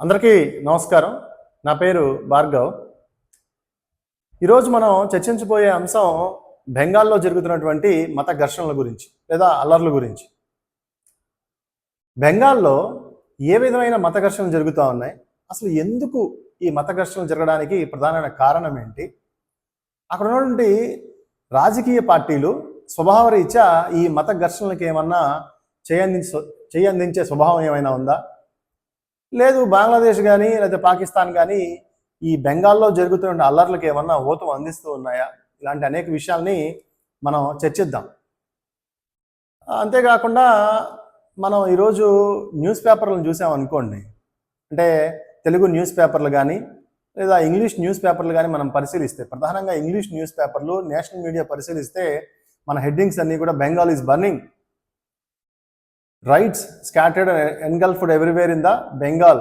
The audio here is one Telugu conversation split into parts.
అందరికీ నమస్కారం. నా పేరు భార్గవ్. ఈరోజు మనం చర్చించబోయే అంశం బెంగాల్లో జరుగుతున్నటువంటి మత ఘర్షణల గురించి లేదా అల్లర్ల గురించి. బెంగాల్లో ఏ విధమైన మత ఘర్షణలు జరుగుతూ ఉన్నాయి, అసలు ఎందుకు ఈ మత ఘర్షణలు జరగడానికి ప్రధానమైన కారణం ఏంటి, అక్కడ ఉన్నటువంటి రాజకీయ పార్టీలు స్వభావరీత్యా ఈ మత ఘర్షణలకు ఏమన్నా చేయందించే స్వభావం ఏమైనా ఉందా, లేదు బంగ్లాదేశ్ కానీ లేదా పాకిస్తాన్ కానీ ఈ బెంగాల్లో జరుగుతున్న అల్లర్లకు ఏమన్నా ఊతం అందిస్తూ ఉన్నాయా, ఇలాంటి అనేక విషయాల్ని మనం చర్చిద్దాం. అంతేకాకుండా మనం ఈరోజు న్యూస్ పేపర్లను చూసామనుకోండి, అంటే తెలుగు న్యూస్ పేపర్లు కానీ లేదా ఇంగ్లీష్ న్యూస్ పేపర్లు కానీ మనం పరిశీలిస్తే, ప్రధానంగా ఇంగ్లీష్ న్యూస్ పేపర్లు నేషనల్ మీడియా పరిశీలిస్తే మన హెడ్డింగ్స్ అన్నీ కూడా Bengal is burning, rights scattered and engulfed everywhere in the Bengal,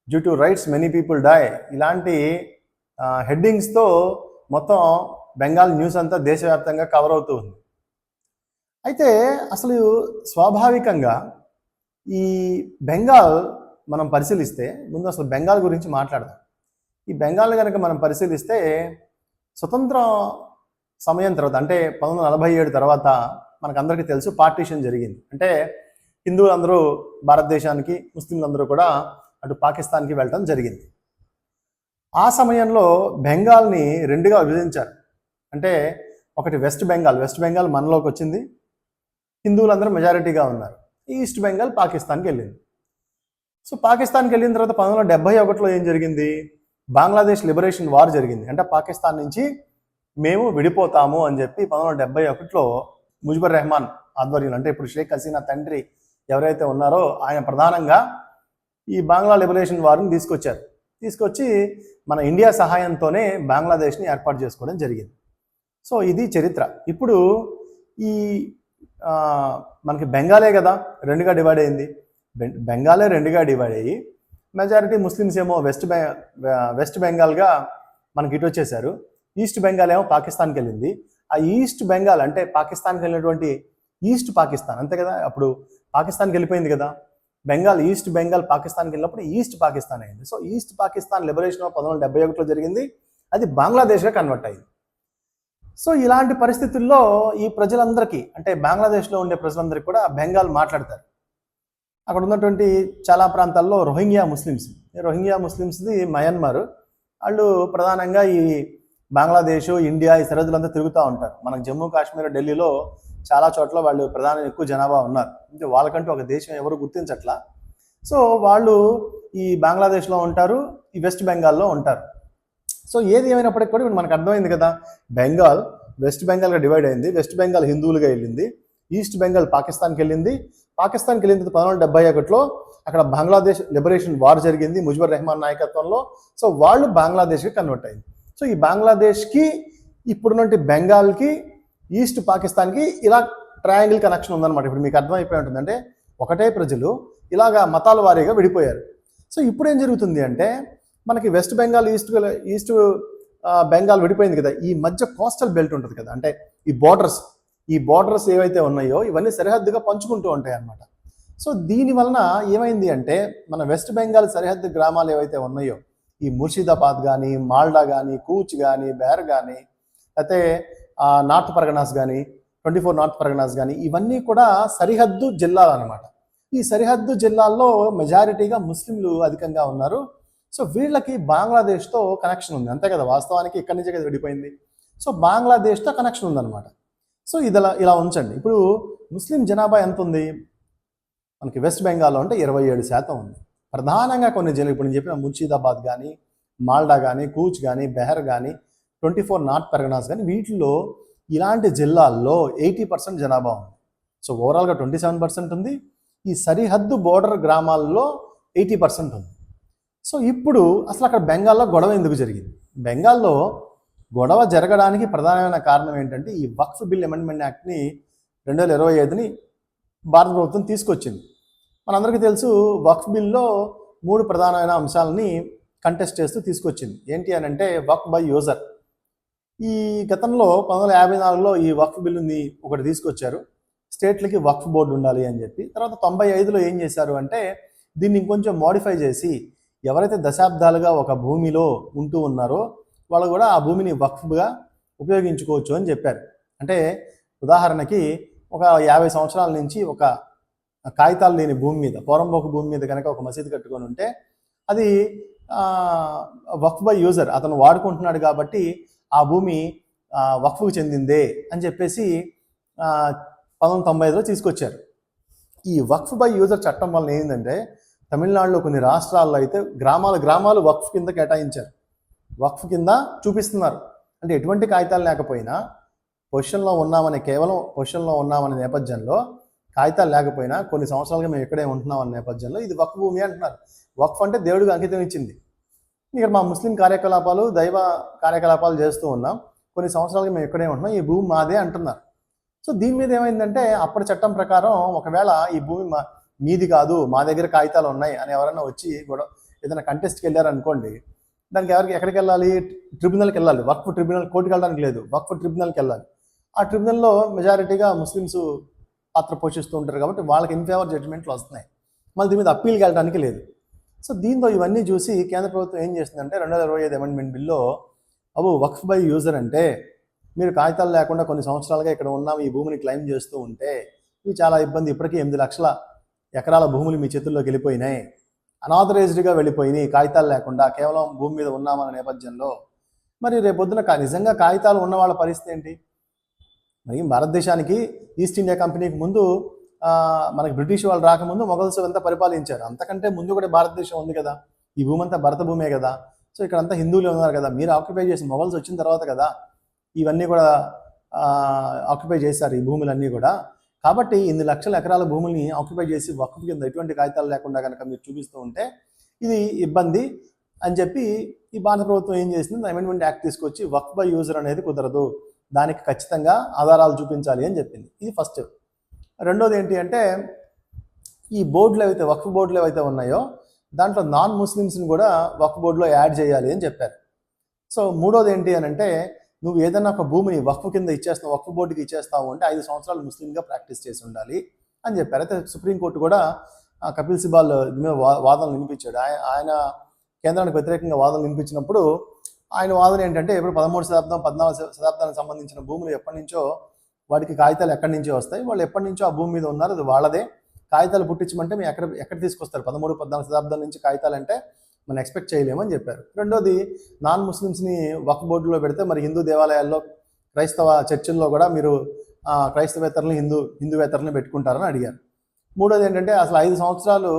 due to rights many people die, ఇలాంటి హెడ్డింగ్స్తో మొత్తం బెంగాల్ న్యూస్ అంతా దేశవ్యాప్తంగా కవర్ అవుతూ ఉంది. అయితే అసలు స్వాభావికంగా ఈ బెంగాల్ మనం పరిశీలిస్తే, ముందు అసలు బెంగాల్ గురించి మాట్లాడదాం. ఈ బెంగాల్ కనుక మనం పరిశీలిస్తే స్వతంత్ర సమయం తర్వాత, అంటే 1947 తర్వాత మనకందరికీ తెలుసు పార్టీషన్ జరిగింది. అంటే హిందువులందరూ భారతదేశానికి, ముస్లింలందరూ కూడా అటు పాకిస్తాన్కి వెళ్ళడం జరిగింది. ఆ సమయంలో బెంగాల్ని రెండుగా విభజించారు. అంటే ఒకటి వెస్ట్ బెంగాల్ మనలోకి వచ్చింది, హిందువులందరూ మెజారిటీగా ఉన్నారు. ఈస్ట్ బెంగాల్ పాకిస్తాన్కి వెళ్ళింది. సో పాకిస్తాన్కి వెళ్ళిన తర్వాత 1971లో ఏం జరిగింది, బంగ్లాదేశ్ లిబరేషన్ వార్ జరిగింది. అంటే పాకిస్తాన్ నుంచి మేము విడిపోతాము అని చెప్పి 1971లో ముజిబుర్ రెహమాన్ ఆధ్వర్యంలో, అంటే ఇప్పుడు షేక్ హసీనా తండ్రి ఎవరైతే ఉన్నారో ఆయన ప్రధానంగా ఈ బంగ్లా లిబరేషన్ వార్ని తీసుకొచ్చి మన ఇండియా సహాయంతోనే బంగ్లాదేశ్ని ఏర్పాటు చేసుకోవడం జరిగింది. సో ఇది చరిత్ర. ఇప్పుడు ఈ మనకి బెంగాలే కదా రెండుగా డివైడ్ అయింది. బెంగాలే రెండుగా డివైడ్ అయ్యి మెజారిటీ ముస్లిమ్స్ ఏమో వెస్ట్ బెంగాల్గా మనకి ఇటు వచ్చేసారు, ఈస్ట్ బెంగాల్ ఏమో పాకిస్తాన్కి వెళ్ళింది. ఆ ఈస్ట్ బెంగాల్ అంటే పాకిస్తాన్కి వెళ్ళినటువంటి ఈస్ట్ పాకిస్తాన్, అంతే కదా, అప్పుడు పాకిస్తాన్కి వెళ్ళిపోయింది కదా బెంగాల్, ఈస్ట్ బెంగాల్ పాకిస్తాన్కి వెళ్ళినప్పుడు ఈస్ట్ పాకిస్తాన్ అయింది. సో ఈస్ట్ పాకిస్తాన్ లిబరేషన్ 1971లో జరిగింది, అది బంగ్లాదేశ్గా కన్వర్ట్ అయింది. సో ఇలాంటి పరిస్థితుల్లో ఈ ప్రజలందరికీ, అంటే బంగ్లాదేశ్లో ఉండే ప్రజలందరికీ కూడా బెంగాల్ మాట్లాడతారు. అక్కడ ఉన్నటువంటి చాలా ప్రాంతాల్లో రోహింగ్యా ముస్లిమ్స్ది మయన్మార్, వాళ్ళు ప్రధానంగా ఈ బంగ్లాదేశ్, ఇండియా ఈ సరిహద్దులంతా తిరుగుతూ ఉంటారు. మనకు జమ్మూ కాశ్మీర్, ఢిల్లీలో చాలా చోట్ల వాళ్ళు ప్రధానంగా ఎక్కువ జనాభా ఉన్నారు. అంటే వాళ్ళకంటూ ఒక దేశం ఎవరు గుర్తించట్లా. సో వాళ్ళు ఈ బంగ్లాదేశ్లో ఉంటారు, ఈ వెస్ట్ బెంగాల్లో ఉంటారు. సో ఏది ఏమైనప్పటికీ కూడా మనకు అర్థమైంది కదా, బెంగాల్ వెస్ట్ బెంగాల్గా డివైడ్ అయింది. వెస్ట్ బెంగాల్ హిందువులుగా వెళ్ళింది, ఈస్ట్ బెంగాల్ పాకిస్తాన్కి వెళ్ళింది. పాకిస్తాన్కి వెళ్ళిన తర్వాత 1971లో అక్కడ బంగ్లాదేశ్ లిబరేషన్ వార్ జరిగింది ముజిబుర్ రెహమాన్ నాయకత్వంలో. సో వాళ్ళు బంగ్లాదేశ్కి కన్వర్ట్ అయింది. సో ఈ బంగ్లాదేశ్కి ఇప్పుడున్నటువంటి బెంగాల్కి, ఈస్ట్ పాకిస్తాన్కి ఇలా ట్రయాంగిల్ కనెక్షన్ ఉందన్నమాట. ఇప్పుడు మీకు అర్థమైపోయి ఉంటుంది, అంటే ఒకటే ప్రజలు ఇలాగా మతాల వారీగా విడిపోయారు. సో ఇప్పుడు ఏం జరుగుతుంది అంటే మనకి వెస్ట్ బెంగాల్, ఈస్ట్ బెంగాల్ విడిపోయింది కదా, ఈ మధ్య కోస్టల్ బెల్ట్ ఉంటుంది కదా, అంటే ఈ బోర్డర్స్ ఏవైతే ఉన్నాయో ఇవన్నీ సరిహద్దుగా పంచుకుంటూ ఉంటాయి అన్నమాట. సో దీని వలన ఏమైంది అంటే మన వెస్ట్ బెంగాల్ సరిహద్దు గ్రామాలు ఏవైతే ఉన్నాయో, ఈ ముర్షిదాబాద్ కానీ, మాల్డా కానీ, కూచ్ కానీ, బేర్ కానీ, అయితే నార్త్ పరగనాస్ కానీ, 24 నార్త్ పరగనాస్ కానీ, ఇవన్నీ కూడా సరిహద్దు జిల్లాలు అనమాట. ఈ సరిహద్దు జిల్లాల్లో మెజారిటీగా ముస్లింలు అధికంగా ఉన్నారు. సో వీళ్ళకి బంగ్లాదేశ్తో కనెక్షన్ ఉంది, అంతే కదా, వాస్తవానికి ఇక్కడి నుంచే కదా విడిపోయింది. సో బంగ్లాదేశ్తో కనెక్షన్ ఉందన్నమాట. సో ఇది ఇలా ఉంచండి. ఇప్పుడు ముస్లిం జనాభా ఎంత ఉంది మనకి వెస్ట్ బెంగాల్లో అంటే 27% ఉంది. ప్రధానంగా కొన్ని జిల్లాలు, ఇప్పుడు నేను చెప్పిన ముర్షిదాబాద్ కానీ, మాల్డా కానీ, కూచ్ కానీ, బెహర్ కానీ, 24 నార్త్ పరగనాస్ కానీ, వీటిల్లో ఇలాంటి జిల్లాల్లో 80% జనాభా ఉంది. సో ఓవరాల్గా 27% ఉంది. ఈ సరిహద్దు బోర్డర్ గ్రామాల్లో 80% ఉంది. సో ఇప్పుడు అసలు అక్కడ బెంగాల్లో గొడవ ఎందుకు జరిగింది? బెంగాల్లో గొడవ జరగడానికి ప్రధానమైన కారణం ఏంటంటే ఈ వక్ఫ్ బిల్ అమెండ్మెంట్ యాక్ట్ని 2025ని భారత ప్రభుత్వం తీసుకొచ్చింది. మనందరికీ తెలుసు, వక్ఫ్ బిల్లో 3 ప్రధానమైన అంశాలని కంటెస్ట్ చేస్తూ తీసుకొచ్చింది. ఏంటి అని అంటే వక్ఫ్ బై యూజర్. ఈ గతంలో 1954లో ఈ వక్ఫ్ బిల్లుని ఒకటి తీసుకొచ్చారు, స్టేట్లకి వక్ఫ్ బోర్డు ఉండాలి అని చెప్పి. తర్వాత 95లో ఏం చేశారు అంటే దీన్ని ఇంకొంచెం మోడిఫై చేసి ఎవరైతే దశాబ్దాలుగా ఒక భూమిలో ఉంటూ ఉన్నారో వాళ్ళు కూడా ఆ భూమిని వక్ఫ్గా ఉపయోగించుకోవచ్చు అని చెప్పారు. అంటే ఉదాహరణకి ఒక 50 సంవత్సరాల నుంచి ఒక కాగితాలు లేని భూమి మీద, పోరంబోకు భూమి మీద కనుక ఒక మసీదు కట్టుకొని ఉంటే అది వక్ఫ్ బై యూజర్, అతను వాడుకుంటున్నాడు కాబట్టి ఆ భూమి వక్ఫ్కు చెందిందే అని చెప్పేసి 1995లో తీసుకొచ్చారు. ఈ వక్ఫ్ బై యూజర్ చట్టం వల్ల ఏంటంటే తమిళనాడులో కొన్ని రాష్ట్రాల్లో అయితే గ్రామాలు వక్ఫ్ కింద కేటాయించారు, వక్ఫ్ కింద చూపిస్తున్నారు. అంటే ఎటువంటి కాగితాలు లేకపోయినా కేవలం పొజిషన్లో ఉన్నామనే నేపథ్యంలో, కాగితాలు లేకపోయినా కొన్ని సంవత్సరాలుగా మేము ఇక్కడే ఉంటున్నాం అనే నేపథ్యంలో ఇది వక్ఫ్ భూమి అంటున్నారు. వక్ఫ్ అంటే దేవుడికి అంకితం ఇచ్చింది. ఇక్కడ మా ముస్లిం కార్యకలాపాలు, దైవ కార్యకలాపాలు చేస్తూ ఉన్నాం, కొన్ని సంవత్సరాలుగా మేము ఇక్కడే ఉంటున్నాం, ఈ భూమి మాదే అంటున్నారు. సో దీని మీద ఏమైందంటే అప్పటి చట్టం ప్రకారం ఒకవేళ ఈ భూమి మీది కాదు, మా దగ్గర కాగితాలు ఉన్నాయి అని ఎవరైనా వచ్చి కూడా ఏదైనా కంటెస్ట్కి వెళ్ళారనుకోండి, దానికి ఎక్కడికి వెళ్ళాలి? ట్రిబ్యునల్కి వెళ్ళాలి. వక్ఫ్ ట్రిబ్యునల్, కోర్టుకి వెళ్ళడానికి లేదు, వక్ఫ్ ట్రిబ్యునల్కి వెళ్ళాలి. ఆ ట్రిబ్యునల్లో మెజారిటీగా ముస్లిమ్స్ పాత్ర పోషిస్తూ ఉంటారు కాబట్టి వాళ్ళకి ఇన్ఫేవర్ జడ్జిమెంట్లు వస్తున్నాయి. మళ్ళీ దీని మీద అప్పీల్కి వెళ్ళడానికి లేదు. సో దీంతో ఇవన్నీ చూసి కేంద్ర ప్రభుత్వం ఏం చేస్తుందంటే 2025 అమెండ్మెంట్ బిల్లో వక్ఫ్ బై యూజర్ అంటే మీరు కాగితాలు లేకుండా కొన్ని సంవత్సరాలుగా ఇక్కడ ఉన్నాం, ఈ భూమిని క్లెయిమ్ చేస్తూ ఉంటే ఇవి చాలా ఇబ్బంది. ఇప్పటికీ 8 లక్షల ఎకరాల భూములు మీ చేతుల్లోకి వెళ్ళిపోయినాయి, అనాథరైజ్డ్గా వెళ్ళిపోయినాయి, కాగితాలు లేకుండా కేవలం భూమి మీద ఉన్నామన్న నేపథ్యంలో మరి రేపొద్దున నిజంగా కాగితాలు ఉన్న వాళ్ళ పరిస్థితి ఏంటి? మరి భారతదేశానికి ఈస్ట్ ఇండియా కంపెనీకి ముందు మనకి బ్రిటిష్ వాళ్ళు రాకముందు మొఘల్స్ అంతా పరిపాలించారు. అంతకంటే ముందు కూడా భారతదేశం ఉంది కదా, ఈ భూమి అంతా భరత భూమే కదా. సో ఇక్కడంతా హిందువులు ఉన్నారు కదా, మీరు ఆక్యుపై చేసి మొఘల్స్ వచ్చిన తర్వాత కదా ఇవన్నీ కూడా ఆక్యుపై చేశారు, ఈ భూములన్నీ కూడా. కాబట్టి 8 లక్షల ఎకరాల భూముల్ని ఆక్యుపై చేసి వక్ఫ్ కింద ఎటువంటి కాగితాలు లేకుండా కనుక మీరు చూపిస్తూ ఉంటే ఇది ఇబ్బంది అని చెప్పి ఈ భారత ప్రభుత్వం ఏం చేసింది, అమెండ్మెంట్ యాక్ట్ తీసుకొచ్చి వక్ఫ్ బై యూజర్ అనేది కుదరదు, దానికి ఖచ్చితంగా ఆధారాలు చూపించాలి అని చెప్పింది. ఇది ఫస్ట్. రెండోది ఏంటి అంటే ఈ బోర్డులు ఏవైతే వక్ఫ్ బోర్డులు ఏవైతే ఉన్నాయో దాంట్లో నాన్ ముస్లిమ్స్ని కూడా వక్ఫ్ బోర్డులో యాడ్ చేయాలి అని చెప్పారు. సో మూడోది ఏంటి అని అంటే నువ్వు ఏదైనా ఒక భూమిని వక్ఫ్ కింద ఇచ్చేస్తావు, వక్ఫ్ బోర్డుకి ఇచ్చేస్తావు అంటే 5 సంవత్సరాలు ముస్లింగా ప్రాక్టీస్ చేసి ఉండాలి అని చెప్పారు. అయితే సుప్రీంకోర్టు కూడా కపిల్ సిబాల్ దీని మీద వాదనలు వినిపించాడు. ఆయన కేంద్రానికి వ్యతిరేకంగా వాదనలు వినిపించినప్పుడు ఆయన వాదన ఏంటంటే ఇప్పుడు 13వ శతాబ్దం 14వ శతాబ్దానికి సంబంధించిన భూములు ఎప్పటి నుంచో వాటికి కాగితాలు ఎక్కడి నుంచో వస్తాయి, వాళ్ళు ఎప్పటి నుంచో ఆ భూమి మీద ఉన్నారు, అది వాళ్ళదే, కాగితాలు పుట్టించమంటే మేము ఎక్కడ తీసుకొస్తారు 13, 14 శతాబ్దం నుంచి కాగితాలు అంటే మనం ఎక్స్పెక్ట్ చేయలేమని చెప్పారు. రెండోది నాన్ ముస్లిమ్స్ని వక్ఫ్ బోర్డులో పెడితే మరి హిందూ దేవాలయాల్లో, క్రైస్తవ చర్చిల్లో కూడా మీరు క్రైస్తవేతరులను హిందూవేతరులను పెట్టుకుంటారని అడిగారు. మూడోది ఏంటంటే అసలు 5 సంవత్సరాలు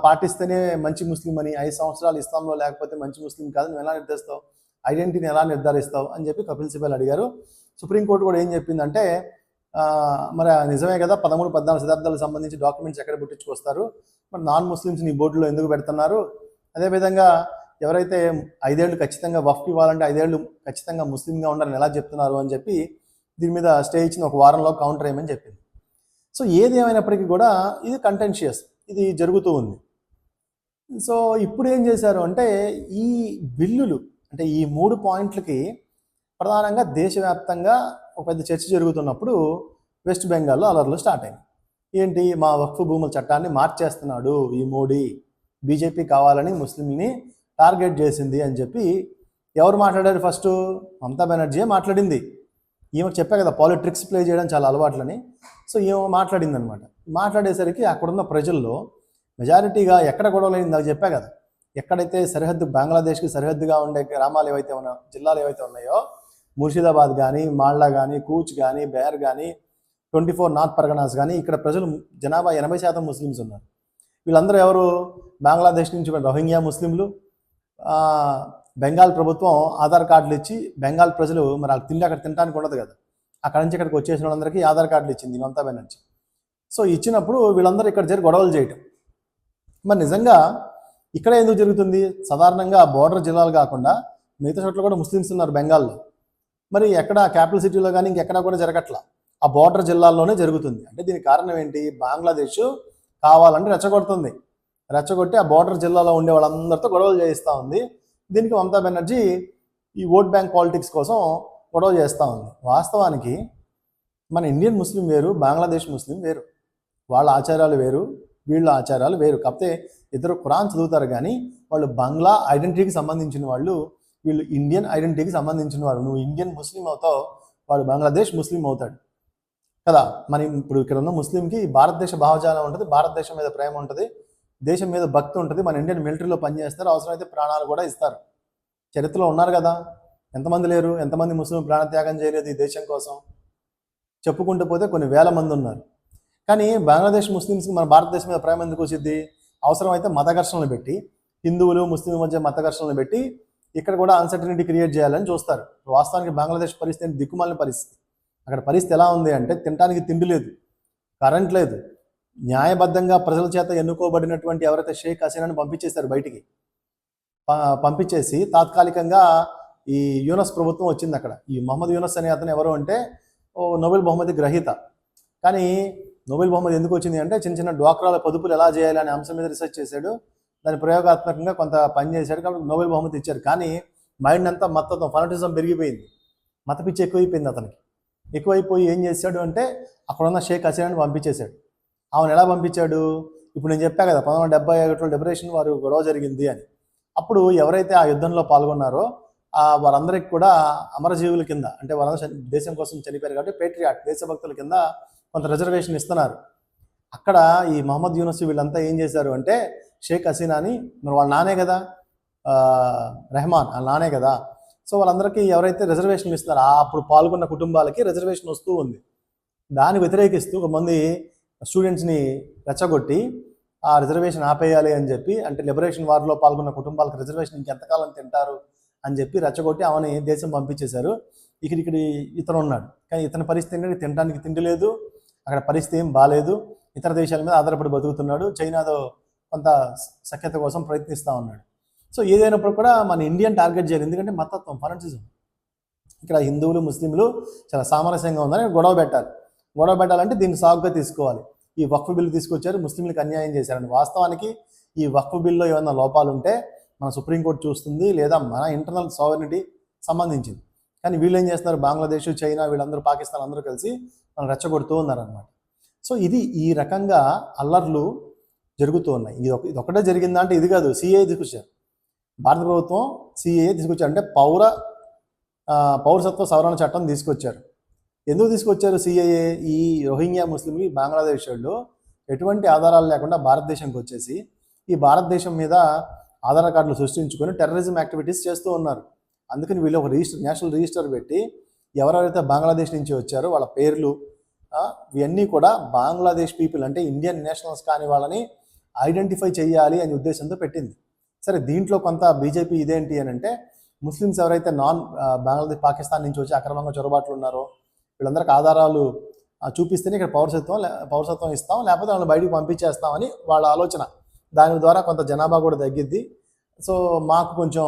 పాటిస్తేనే మంచి ముస్లిం అని, 5 సంవత్సరాలు ఇస్లాంలో లేకపోతే మంచి ముస్లిం కాదు, నువ్వు ఎలా నిర్ధారిస్తావు, ఐడెంటిటీని ఎలా నిర్ధారిస్తావు అని చెప్పి కపిల్ సిబాల్ అడిగారు. సుప్రీంకోర్టు కూడా ఏం చెప్పిందంటే మరి నిజమే కదా, 13, 14 శతాబ్దాలకు సంబంధించి డాక్యుమెంట్స్ ఎక్కడ పుట్టించుకొస్తారు, మరి నాన్ ముస్లిమ్స్ని ఈ బోర్డులో ఎందుకు పెడుతున్నారు, అదేవిధంగా ఎవరైతే 5 ఏళ్ళు ఖచ్చితంగా వక్ఫ్ ఇవ్వాలంటే 5 ఏళ్ళు ఖచ్చితంగా ముస్లింగా ఉండాలని ఎలా చెప్తున్నారు అని చెప్పి దీని మీద స్టే ఇచ్చిన ఒక వారంలో కౌంటర్ వేయమని చెప్పింది. సో ఏది ఏమైనప్పటికీ కూడా ఇది కంటెన్షియస్, ఇది జరుగుతూ ఉంది. సో ఇప్పుడు ఏం చేశారు అంటే ఈ బిల్లులు అంటే ఈ 3 పాయింట్లకి ప్రధానంగా దేశవ్యాప్తంగా ఒక పెద్ద చర్చ జరుగుతున్నప్పుడు వెస్ట్ బెంగాల్లో అలర్లు స్టార్ట్ అయింది. ఏంటి, మా వక్ఫ్ భూముల చట్టాన్ని మార్చేస్తున్నాడు ఈ మోడీ, బీజేపీ కావాలని ముస్లింని టార్గెట్ చేసింది అని చెప్పి ఎవరు మాట్లాడారు? ఫస్ట్ మమతా బెనర్జీయే మాట్లాడింది. ఈమెకు చెప్పా కదా పాలిటిక్స్ ప్లే చేయడం చాలా అలవాట్లని. సో ఈమె మాట్లాడింది అనమాట. మాట్లాడేసరికి అక్కడున్న ప్రజల్లో మెజారిటీగా ఎక్కడ గొడవలు అయింది నాకు చెప్పా కదా, ఎక్కడైతే సరిహద్దు బంగ్లాదేశ్కి సరిహద్దుగా ఉండే గ్రామాలు ఏవైతే ఉన్నాయో, జిల్లాలు ఏవైతే ఉన్నాయో, ముర్షిదాబాద్ కానీ, మాల్డా కానీ, కూచ్ కానీ, బేర్ కానీ, 24 నార్త్ పర్గనాస్ కానీ, ఇక్కడ ప్రజలు జనాభా 80% ముస్లిమ్స్ ఉన్నారు. వీళ్ళందరూ ఎవరు? బంగ్లాదేశ్ నుంచి రోహింగ్యా ముస్లింలు. బెంగాల్ ప్రభుత్వం ఆధార్ కార్డులు ఇచ్చి బెంగాల్ ప్రజలు మరి వాళ్ళకి తిండి అక్కడ తినడానికి ఉండదు కదా, అక్కడ నుంచి ఇక్కడికి వచ్చేసిన వాళ్ళందరికీ ఆధార్ కార్డులు ఇచ్చింది మమతా బెనర్జీ. సో ఇచ్చినప్పుడు వీళ్ళందరూ ఇక్కడ జరిగి గొడవలు చేయటం. మరి నిజంగా ఇక్కడ ఎందుకు జరుగుతుంది? సాధారణంగా బోర్డర్ జిల్లాలు కాకుండా మిగతా చోట్ల కూడా ముస్లిమ్స్ ఉన్నారు బెంగాల్లో. మరి ఎక్కడ క్యాపిటల్ సిటీలో కానీ ఇంకెక్కడా కూడా జరగట్లా, ఆ బోర్డర్ జిల్లాల్లోనే జరుగుతుంది. అంటే దీనికి కారణం ఏంటి? బంగ్లాదేశ్ కావాలంటే రెచ్చగొట్టి ఆ బోర్డర్ జిల్లాలో ఉండే వాళ్ళందరితో గొడవలు చేయిస్తూ ఉంది. దీనికి మమతా బెనర్జీ ఈ ఓట్ బ్యాంక్ పాలిటిక్స్ కోసం గొడవ చేస్తూ ఉంది. వాస్తవానికి మన ఇండియన్ ముస్లిం వేరు, బంగ్లాదేశ్ ముస్లిం వేరు, వాళ్ళ ఆచారాలు వేరు, వీళ్ళ ఆచారాలు వేరు. కాకపోతే ఇద్దరు ఖురాన్ చదువుతారు కానీ వాళ్ళు బంగ్లా ఐడెంటిటీకి సంబంధించిన వాళ్ళు, వీళ్ళు ఇండియన్ ఐడెంటిటీకి సంబంధించిన వారు. నువ్వు ఇండియన్ ముస్లిం అవుతావు, వాడు బంగ్లాదేశ్ ముస్లిం అవుతాడు కదా. మరి ఇప్పుడు ఇక్కడ ఉన్న ముస్లింకి భారతదేశ భావజాలం ఉంటుంది, భారతదేశం మీద ప్రేమ ఉంటుంది, దేశం మీద భక్తి ఉంటుంది. మన ఇండియన్ మిలిటరీలో పనిచేస్తారు, అవసరమైతే ప్రాణాలు కూడా ఇస్తారు. చరిత్రలో ఉన్నారు కదా, ఎంతమంది లేరు? ఎంతమంది ముస్లిం ప్రాణత్యాగం చేయలేదు ఈ దేశం కోసం? చెప్పుకుంటూ పోతే కొన్ని వేల మంది ఉన్నారు. కానీ బంగ్లాదేశ్ ముస్లిమ్స్కి మన భారతదేశం మీద ప్రేమ ఎందుకు వచ్చింది? అవసరమైతే మత ఘర్షణలు పెట్టి, హిందువులు ముస్లింల మధ్య మత ఘర్షణలు పెట్టి ఇక్కడ కూడా అన్సర్టనిటీ క్రియేట్ చేయాలని చూస్తారు. వాస్తవానికి బంగ్లాదేశ్ పరిస్థితి దిక్కుమాలిన పరిస్థితి. అక్కడ పరిస్థితి ఎలా ఉంది అంటే తినడానికి తిండి లేదు, కరెంట్ లేదు, న్యాయబద్ధంగా ప్రజల చేత ఎన్నుకోబడినటువంటి ఎవరైతే షేక్ హసీనాని పంపించేశారు బయటికి, పంపించేసి తాత్కాలికంగా ఈ యూనస్ ప్రభుత్వం వచ్చింది అక్కడ. ఈ మొహమ్మద్ యూనస్ అనే అతను ఎవరు అంటే నోబెల్ బహుమతి గ్రహీత. కానీ నోబెల్ బహుమతి ఎందుకు వచ్చింది అంటే చిన్న చిన్న డ్వాక్రాల పొదుపులు ఎలా చేయాలి అనే అంశం మీద రీసెర్చ్ చేశాడు, దాని ప్రయోగాత్మకంగా కొంత పని చేశాడు, కాబట్టి నోబెల్ బహుమతి ఇచ్చారు. కానీ మైండ్ అంతా మతత్వం, ఫనటిజం పెరిగిపోయింది, మత పిచ్చి ఎక్కువైపోయింది అతనికి. ఎక్కువైపోయి ఏం చేశాడు అంటే అక్కడున్న షేక్ హసీనాని పంపించేశాడు. ఆమెను ఎలా పంపించాడు? ఇప్పుడు నేను చెప్పా కదా 1971లో లిబరేషన్ వారు గొడవ జరిగింది అని. అప్పుడు ఎవరైతే ఆ యుద్ధంలో పాల్గొన్నారో వారందరికి కూడా అమరజీవుల కింద, అంటే వారందరూ దేశం కోసం చనిపోయారు కాబట్టి పేట్రియాట్, దేశభక్తుల కింద కొంత రిజర్వేషన్ ఇస్తున్నారు. అక్కడ ఈ మహమ్మద్ యూనస్ వీళ్ళంతా ఏం చేశారు అంటే షేక్ హసీనాని, మరి వాళ్ళ నానే కదా రెహమాన్, వాళ్ళ నానే కదా, సో వాళ్ళందరికీ ఎవరైతే రిజర్వేషన్లు ఇస్తున్నారో అప్పుడు పాల్గొన్న కుటుంబాలకి రిజర్వేషన్ వస్తూ ఉంది. దాన్ని వ్యతిరేకిస్తూ కొంతమంది స్టూడెంట్స్ని రెచ్చగొట్టి ఆ రిజర్వేషన్ ఆపేయాలి అని చెప్పి, అంటే లిబరేషన్ వార్లో పాల్గొన్న కుటుంబాలకు రిజర్వేషన్ ఇంకెంతకాలం తింటారు అని చెప్పి రెచ్చగొట్టి ఆమెని దేశం పంపించేశారు. ఇక్కడ ఇతను ఉన్నాడు, కానీ ఇతని పరిస్థితి ఏంటంటే తినడానికి తిండి లేదు, అక్కడ పరిస్థితి ఏం బాగాలేదు, ఇతర దేశాల మీద ఆధారపడి బతుకుతున్నాడు, చైనాతో కొంత సఖ్యత కోసం ప్రయత్నిస్తూ ఉన్నాడు. సో ఏదైనప్పుడు కూడా మన ఇండియన్ టార్గెట్ చేయాలి, ఎందుకంటే మతత్వం, ఫనటిజం. ఇక్కడ హిందువులు ముస్లింలు చాలా సామరస్యంగా ఉందని గొడవ పెట్టాలి. గొడవ పెట్టాలంటే దీన్ని సాగుగా తీసుకోవాలి. ఈ వక్ఫ్ బిల్లు తీసుకొచ్చారు, ముస్లింలకు అన్యాయం చేశారని. వాస్తవానికి ఈ వక్ఫ్ బిల్లో ఏమైనా లోపాలు ఉంటే మన సుప్రీంకోర్టు చూస్తుంది, లేదా మన ఇంటర్నల్ సావరినిటీ సంబంధించింది. కానీ వీళ్ళు ఏం చేస్తున్నారు, బంగ్లాదేశ్, చైనా, వీళ్ళందరూ, పాకిస్తాన్ అందరూ కలిసి మనం రెచ్చగొడుతూ ఉన్నారనమాట. సో ఇది ఈ రకంగా అల్లర్లు జరుగుతూ ఉన్నాయి. ఇది ఒకటే జరిగిందా అంటే ఇది కాదు. సిఏఏ తీసుకొచ్చారు, భారత ప్రభుత్వం సిఏఏ తీసుకొచ్చారు, అంటే పౌరసత్వ సవరణ చట్టం తీసుకొచ్చారు. ఎందుకు తీసుకొచ్చారు సిఏఏ? ఈ రోహింగ్యా ముస్లింలు బంగ్లాదేశ్ వాళ్ళు ఎటువంటి ఆధారాలు లేకుండా భారతదేశంకి వచ్చేసి ఈ భారతదేశం మీద ఆధార్ కార్డులు సృష్టించుకొని టెర్రరిజం యాక్టివిటీస్ చేస్తూ ఉన్నారు. అందుకని వీళ్ళు ఒక నేషనల్ రిజిస్టర్ పెట్టి ఎవరెవరైతే బంగ్లాదేశ్ నుంచి వచ్చారో వాళ్ళ పేర్లు ఇవన్నీ కూడా బంగ్లాదేశ్ పీపుల్, అంటే ఇండియన్ నేషనల్స్ కాని వాళ్ళని ఐడెంటిఫై చేయాలి అనే ఉద్దేశంతో పెట్టింది. సరే, దీంట్లో కొంత బీజేపీ ఇదేంటి అని అంటే ముస్లిమ్స్ ఎవరైతే బంగ్లాదేశ్, పాకిస్తాన్ నుంచి వచ్చి అక్రమంగా చొరబాట్లు ఉన్నారో వీళ్ళందరికీ ఆధారాలు చూపిస్తేనే ఇక్కడ పౌరసత్వం ఇస్తాం, లేకపోతే వాళ్ళని బయటికి పంపించేస్తామని వాళ్ళ ఆలోచన. దాని ద్వారా కొంత జనాభా కూడా తగ్గిద్ది, సో మాకు కొంచెం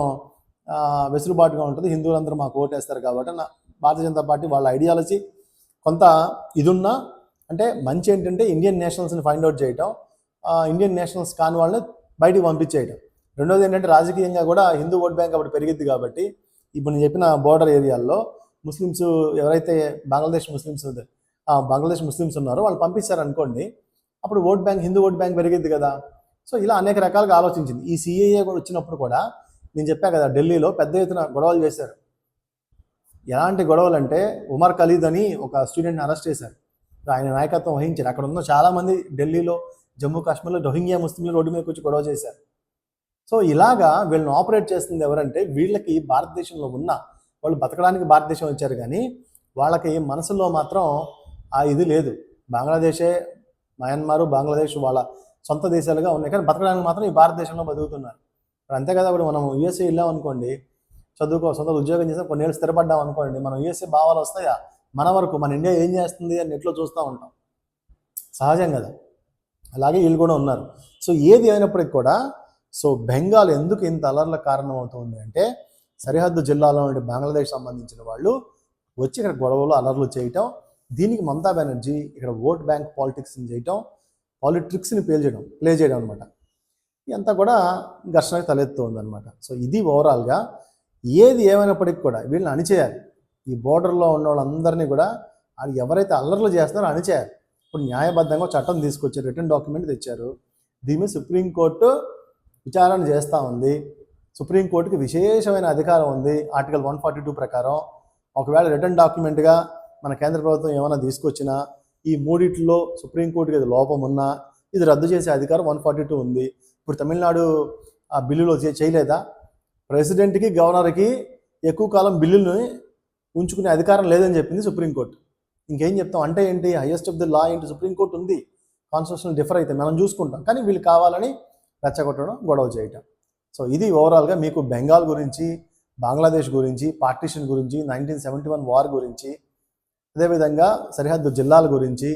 వెసులుబాటుగా ఉంటుంది, హిందువులందరూ మాకు ఓటేస్తారు కాబట్టి. భారతీయ జనతా పార్టీ వాళ్ళ ఐడియాలజీ కొంత ఇదున్నా, అంటే మంచి ఏంటంటే ఇండియన్ నేషనల్స్ని ఫైండ్ అవుట్ చేయటం, ఇండియన్ నేషనల్స్ కాని వాళ్ళని బయటికి పంపించేయటం. రెండోది ఏంటంటే రాజకీయంగా కూడా హిందూ ఓట్ బ్యాంక్ అప్పుడు పెరిగిద్ది కాబట్టి ఇప్పుడు నేను చెప్పిన బోర్డర్ ఏరియాల్లో ముస్లిమ్స్ ఎవరైతే బంగ్లాదేశ్ ముస్లిమ్స్ ఉన్నారో వాళ్ళు పంపిస్తారనుకోండి, అప్పుడు vote bank, Hindu vote bank పెరిగిద్ది కదా. సో ఇలా అనేక రకాలుగా ఆలోచించింది. ఈ సిఏఏ కూడా వచ్చినప్పుడు కూడా నేను చెప్పా కదా, ఢిల్లీలో పెద్ద ఎత్తున గొడవలు చేశారు. ఎలాంటి గొడవలు అంటే ఉమర్ ఖలీద్ అని ఒక స్టూడెంట్ని అరెస్ట్ చేశారు, ఆయన నాయకత్వం వహించారు. అక్కడ ఉన్న చాలామంది ఢిల్లీలో, జమ్మూ కాశ్మీర్లో రోహింగ్యా ముస్లింలు రోడ్డు మీద కూర్చొని గొడవ చేశారు. సో ఇలాగా వీళ్ళని ఆపరేట్ చేస్తుంది ఎవరంటే వీళ్ళకి భారతదేశంలో ఉన్న వాళ్ళు బతకడానికి భారతదేశం వచ్చారు, కానీ వాళ్ళకి మనసులో మాత్రం ఇది లేదు. బంగ్లాదేశే, మయన్మారు, బంగ్లాదేశ్ వాళ్ళ సొంత దేశాలుగా ఉన్నాయి, కానీ బతకడానికి మాత్రం ఈ భారతదేశంలో బతుకుతున్నారు. అంతే కదా, ఇప్పుడు మనం యూఎస్ఏ వెళ్ళాం అనుకోండి, సొంత ఉద్యోగం చేసాం, కొన్నేళ్ళు స్థిరపడ్డాం అనుకోండి, మనం యూఎస్ఏ భావాలు వస్తాయా? మన వరకు మన ఇండియా ఏం చేస్తుంది అని నెట్లో చూస్తూ ఉంటాం, సహజం కదా. అలాగే వీళ్ళు కూడా ఉన్నారు. సో ఏది అయినప్పటికీ కూడా సో బెంగాల్ ఎందుకు ఇంత అల్లర్ల కారణం అవుతుంది అంటే సరిహద్దు జిల్లాలో నుండి బంగ్లాదేశ్ సంబంధించిన వాళ్ళు వచ్చి ఇక్కడ గొడవలు, అల్లర్లు చేయటం. దీనికి మమతా బెనర్జీ ఇక్కడ ఓట్ బ్యాంక్ పాలిటిక్స్ని చేయటం, పాలిటిక్స్ని ప్లే చేయడం అనమాట. ఇదంతా కూడా ఘర్షణకు తలెత్తుంది అనమాట. సో ఇది ఓవరాల్గా ఏది ఏమైనప్పటికీ కూడా వీళ్ళని అణిచేయాలి. ఈ బోర్డర్లో ఉన్న వాళ్ళందరినీ కూడా ఎవరైతే అల్లర్లు చేస్తున్నారో అణిచేయాలి. ఇప్పుడు న్యాయబద్ధంగా చట్టం తీసుకొచ్చారు, రిటర్న్ డాక్యుమెంట్ తెచ్చారు, దీని మీద సుప్రీంకోర్టు విచారణ చేస్తూ ఉంది. సుప్రీంకోర్టుకి విశేషమైన అధికారం ఉంది ఆర్టికల్ 142 ప్రకారం. ఒకవేళ రిటర్న్ డాక్యుమెంట్గా మన కేంద్ర ప్రభుత్వం ఏమైనా తీసుకొచ్చినా ఈ మూడిట్లో సుప్రీంకోర్టుకి అది లోపం ఉన్నా ఇది రద్దు చేసే అధికారం 142 ఉంది. ఇప్పుడు తమిళనాడు ఆ బిల్లులో చేయలేదా? ప్రెసిడెంట్కి గవర్నర్కి ఎక్కువ కాలం బిల్లుని ఉంచుకునే అధికారం లేదని చెప్పింది సుప్రీంకోర్టు. ఇంకేం చెప్తాం? అంటే ఏంటి? హైయెస్ట్ ఆఫ్ ది లా ఏంటి? సుప్రీంకోర్టు ఉంది. కాన్స్టిట్యూషనల్ డిఫర్ అయితే మనం చూసుకుంటాం, కానీ వీళ్ళు కావాలని రెచ్చగొట్టడం, గొడవ చేయటం. సో ఇది ఓవరాల్గా మీకు బెంగాల్ గురించి, బంగ్లాదేశ్ గురించి, పార్టీషన్ గురించి, 1971 వార్ గురించి, అదేవిధంగా సరిహద్దు జిల్లాల గురించి,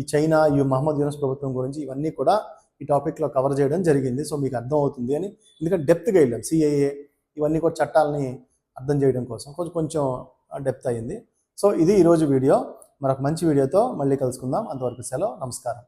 ఈ చైనా మహమ్మద్ యూనస్ ప్రభుత్వం గురించి, ఇవన్నీ కూడా ఈ టాపిక్లో కవర్ చేయడం జరిగింది. సో మీకు అర్థం అవుతుంది అని, ఎందుకంటే డెప్త్గా వెళ్ళాం. సిఏఏ ఇవన్నీ కూడా చట్టాలని అర్థం చేయడం కోసం కొంచెం డెప్త్ అయ్యింది. సో ఇది ఈరోజు వీడియో. మరొక మంచి వీడియోతో మళ్ళీ కలుసుకుందాం. అంతవరకు సెలవు. నమస్కారం.